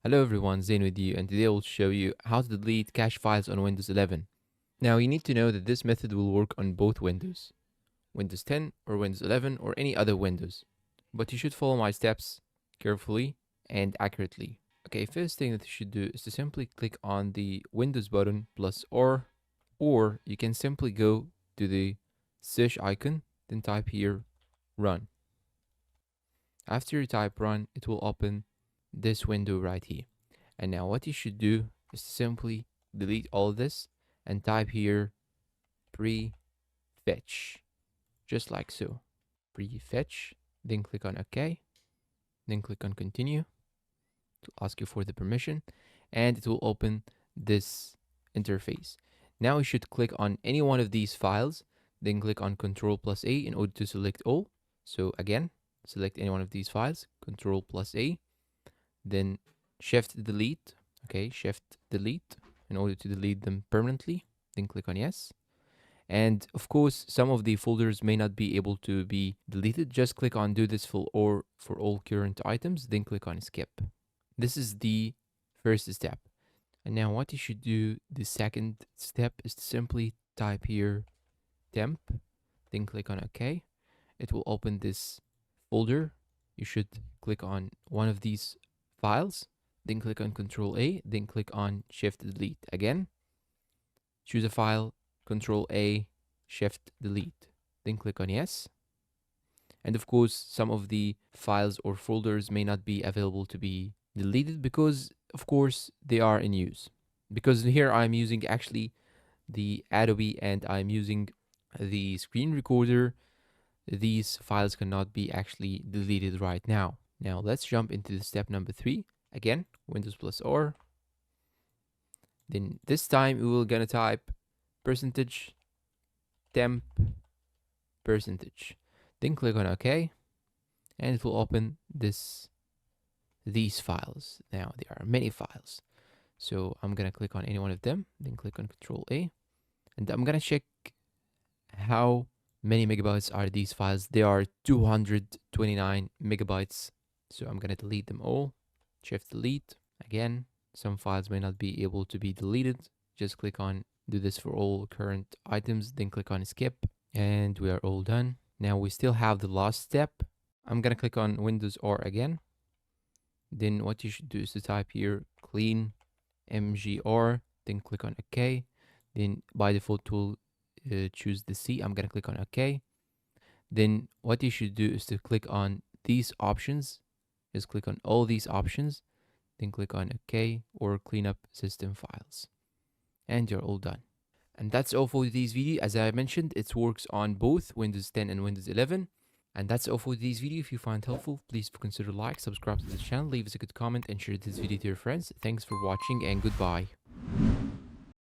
Hello everyone, Zain with you, and today I will show you how to delete cache files on Windows 11. Now you need to know that this method will work on both Windows, Windows 10 or Windows 11 or any other Windows. But you should follow my steps carefully and accurately. Okay, first thing that you should do is to simply click on the Windows button plus or you can simply go to the search icon, then type here run. After you type run, it will open this window right here. And now what you should do is to simply delete all of this and type here prefetch, just like so. Prefetch, then click on OK, then click on continue to ask you for the permission, and it will open this interface. Now you should click on any one of these files, then click on Ctrl plus A in order to select all. So again, select any one of these files, Ctrl plus A, then Shift delete, okay, Shift delete in order to delete them permanently, then click on yes. And of course, some of the folders may not be able to be deleted. Just click on do this for all current items, then click on skip. This is the first step. And now what you should do, the second step, is to simply type here temp, then click on OK. It will open this folder. You should click on one of these files, then click on Ctrl A, then click on Shift Delete again. Choose a file, Ctrl A, Shift Delete, then click on yes. And of course, some of the files or folders may not be available to be deleted because, of course, they are in use. Because here I'm using actually the Adobe and I'm using the screen recorder. These files cannot be actually deleted right now. Now let's jump into the step number 3. Again, Windows plus R. Then this time we will gonna type %temp %. Then click on OK, and it will open these files. Now there are many files, so I'm gonna click on any one of them, then click on Ctrl A, and I'm gonna check how many megabytes are these files. They are 229 megabytes, so I'm gonna delete them all. Shift delete again. Some files may not be able to be deleted. Just click on do this for all current items, then click on skip, and we are all done. Now we still have the last step. I'm gonna click on Windows R again. Then what you should do is to type here clean mgr, then click on OK. Then by default tool, choose the C. I'm gonna click on OK. Then what you should do is to click on these options. Just click on all these options, then click on OK or clean up system files, and you're all done. And that's all for this video. As I mentioned, it works on both Windows 10 and Windows 11. And that's all for this video. If you find it helpful, please consider like, subscribe to the channel, leave us a good comment, and share this video to your friends. Thanks for watching, and goodbye.